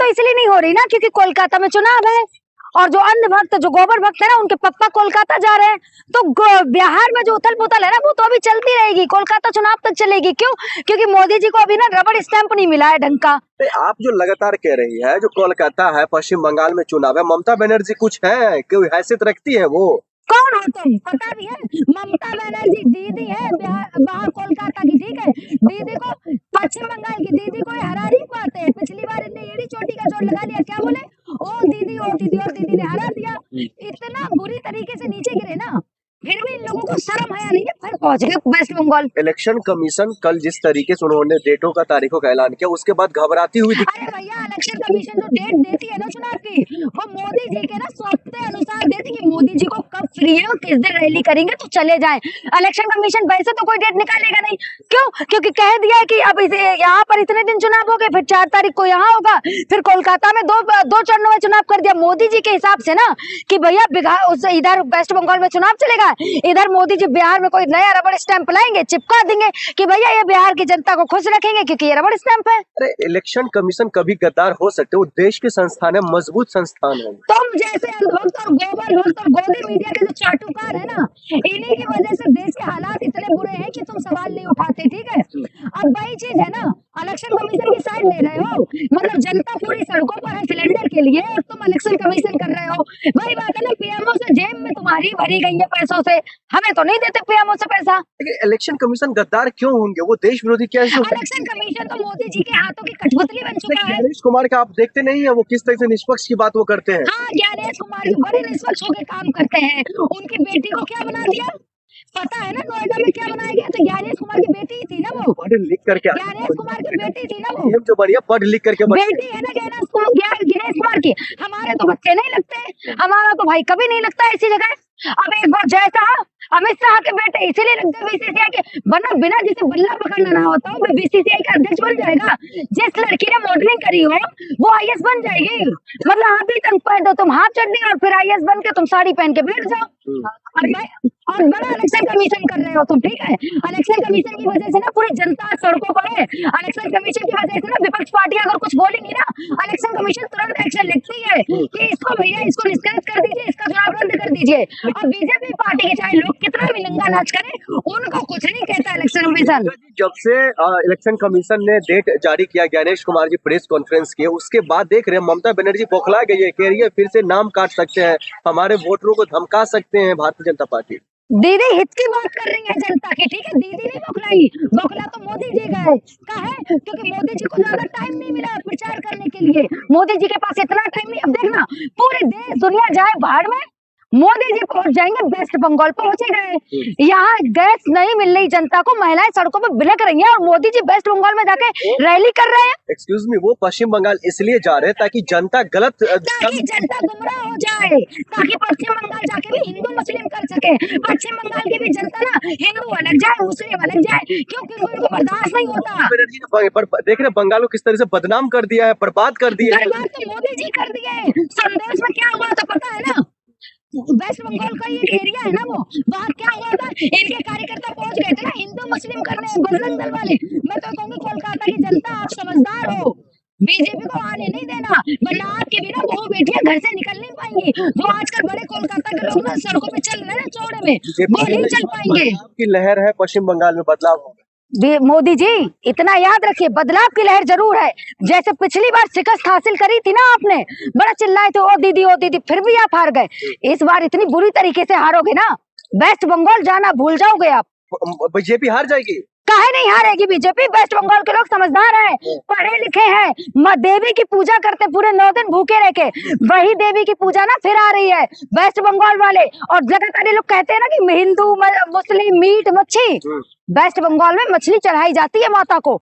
इसलिए नहीं हो रही ना क्योंकि कोलकाता में चुनाव है और जो अंध भक्त जो गोबर भक्त है ना उनके पप्पा कोलकाता जा रहे हैं, तो बिहार में जो उथल पुथल है ना वो तो अभी चलती रहेगी, कोलकाता चुनाव तक चलेगी। क्यों? क्योंकि मोदी जी को अभी ना रबड़ स्टैंप नहीं मिला है ढंग का। आप जो लगातार कह रही है जो कोलकाता है, पश्चिम बंगाल में चुनाव है, ममता बनर्जी कुछ है, कोई हैसियत रखती है वो? कौन हो तुम? पता भी है? ममता बनर्जी दीदी है बाहर कोलकाता की, ठीक है? दीदी को पश्चिम बंगाल की दीदी को हरा नहीं पाते। पिछली बार इतने एड़ी चोटी का जोर लगा लिया, क्या बोले? ओ दीदी और दीदी ने हरा दिया। इतना बुरी तरीके से नीचे गिरे ना, फिर भी इन लोगों को शर्म आया नहीं है, फिर पहुंच गए वेस्ट बंगाल। इलेक्शन कमीशन कल जिस तरीके से उन्होंने डेटों का तारीखों का ऐलान किया उसके बाद घबराती हुई अरे भैया, इलेक्शन कमीशन जो डेट देती है ना चुनाव की, वो मोदी जी के ना स्वप्न के अनुसार देती है। मोदी जी को कब फ्री है और किस दिन रैली करेंगे तो चले जाएं। इलेक्शन कमीशन वैसे तो कोई डेट निकालेगा नहीं। क्यों? क्योंकि कह दिया है कि अब यहाँ पर इतने दिन चुनाव हो गए, फिर 4 तारीख को यहाँ होगा, फिर कोलकाता में दो चरणों में चुनाव कर दिया मोदी जी के हिसाब से ना कि भैया इधर वेस्ट बंगाल में चुनाव चलेगा, इधर मोदी जी बिहार में कोई नया रबड़ स्टैंप लाएंगे, चिपका देंगे कि भैया ये बिहार की जनता को खुश रखेंगे क्योंकि ये रबड़ स्टैंप है। अरे इलेक्शन कमीशन कभी गद्दार हो सकते, वो देश के संस्थान है, मजबूत संस्थान है। तुम जैसे अंधभक्त और गोबर भक्त और गोदी मीडिया के जो चाटुकार है ना, इन्हीं की वजह से देश के हालात इतने बुरे हैं कि तुम सवाल नहीं उठाते, ठीक है? अब वही चीज है ना, इलेक्शन कमीशन की साइड ले रहे हो, मतलब जनता पूरी सड़कों पर है सिलेंडर के लिए और तुम इलेक्शन कमीशन कर रहे हो। वही बात है ना, पीएमओ से जेब में तुम्हारी भरी गई है पैसों से, हमें तो नहीं देते पीएमओ से पैसा। इलेक्शन कमीशन गद्दार क्यों होंगे? वो देश विरोधी कैसे? इलेक्शन कमीशन तो मोदी जी के हाथों की कठपुतली बन चुका है। ज्ञानेश कुमार का आप देखते नहीं है वो किस तरह से निष्पक्ष की बात वो करते हैं? हाँ, ज्ञानेश कुमार जी बड़े निष्पक्ष होकर काम करते हैं। उनकी बेटी को क्या बना दिया पता है ना? नोएडा में क्या बनाया गया? तो ज्ञानेश कुमार की बेटी ही थी ना वो, पढ़ लिख करके ज्ञानेश कुमार की बेटी थी ना वो, जो बढ़िया पढ़ लिख करके बेटी है ना ज्ञानेश कुमार की। हमारे तो बच्चे नहीं लगते, हमारा तो भाई कभी नहीं लगता ऐसी जगह। अब एक बार जैसा अमित शाह के बेटे इसीलिए लगते बीसीसीआई के, वरना बिना जिसे बल्ला पकड़ना ना होता हो बीसीसीआई का अध्यक्ष बन जाएगा। जिस लड़की ने मॉडलिंग करी हो वो आईएएस बन जाएगी। मतलब आप ही तंग पहन दो तुम हाफ चड्डी और फिर आईएएस बन के तुम साड़ी पहन के बैठ जाओ और बड़ा इलेक्शन कमीशन कर रहे हो तुम, ठीक है? इलेक्शन कमीशन की वजह से ना पूरी जनता सड़कों पर है। इलेक्शन कमीशन की वजह से ना विपक्ष पार्टियां अगर कुछ बोलेंगी ना, इलेक्शन कमीशन तुरंत एक्शन लेती है कि इसको भैया इसको निष्कासित कर दीजिए, इसका चुनाव रद्द कर दीजिए। और बीजेपी पार्टी के चाहे लोग कितना भी नंगा नाच करें, उनको कुछ नहीं कहता इलेक्शन कमीशन। जब से इलेक्शन कमीशन ने डेट जारी किया, ज्ञानेश कुमार जी प्रेस कॉन्फ्रेंस किए, उसके बाद देख रहे हैं ममता बनर्जी बौखला गई है, कह रही है फिर से नाम काट सकते हैं, हमारे वोटरों को धमका सकते हैं भारतीय जनता पार्टी। दीदी हित की बात कर रही है जनता की, ठीक है? दीदी नहीं बौखलाई, बौखला तो मोदी जी गए का है क्योंकि मोदी जी को ज्यादा टाइम नहीं मिला प्रचार करने के लिए। मोदी जी के पास इतना टाइम नहीं। अब देखना पूरे देश दुनिया जाए बाहर में, मोदी जी पहुंच जाएंगे, वेस्ट बंगाल पहुंचे गए। यहाँ गैस नहीं मिल रही जनता को, महिलाएं सड़कों पर बिलक रही हैं और मोदी जी वेस्ट बंगाल में जाके रैली कर रहे हैं। एक्सक्यूज मी, वो पश्चिम बंगाल इसलिए जा रहे हैं ताकि जनता ताकि जनता गुमराह हो जाए, ताकि पश्चिम बंगाल जाके भी हिंदू मुस्लिम कर सके। पश्चिम बंगाल की भी जनता ना हिंदू अलग जाए मुस्लिम अलग जाए, क्योंकि उनको बर्दाश्त नहीं होता। देख रहे बंगाल को किस तरह से बदनाम कर दिया है, बर्बाद कर दिया है। बर्बाद तो मोदी जी कर दिए। संदेश में क्या हुआ तो पता है ना? वेस्ट बंगाल का ये एरिया है ना, वो वहाँ क्या हुआ था, इनके कार्यकर्ता पहुंच गए थे ना हिंदू मुस्लिम करने, बजरंग दल वाले। मैं तो कहूँगी कोलकाता की जनता आप समझदार हो, बीजेपी को आने नहीं देना, वरना आपके बिना वो बेटियां घर से निकल नहीं पाएंगी। जो आजकल बड़े कोलकाता के लोग ना सड़कों पे चल रहे हैं ना चौड़े में, वो नहीं चल पाएंगे। की लहर है पश्चिम बंगाल में, बदलाव होगा। मोदी जी इतना याद रखिए, बदलाव की लहर जरूर है। जैसे पिछली बार शिकस्त हासिल करी थी ना आपने, बड़ा चिल्लाए थे ओ दीदी, फिर भी आप हार गए। इस बार इतनी बुरी तरीके से हारोगे ना, वेस्ट बंगाल जाना भूल जाओगे आप। बीजेपी हार जाएगी? काहे नहीं हारेगी बीजेपी? वेस्ट बंगाल के लोग समझदार हैं, पढ़े लिखे हैं, माँ देवी की पूजा करते, पूरे 9 दिन भूखे रह के। वही देवी की पूजा ना फिर आ रही है वेस्ट बंगाल वाले। और लगातार लोग कहते हैं ना कि हिंदू मुस्लिम मीट मच्छी, वेस्ट बंगाल में मछली चढ़ाई जाती है माता को।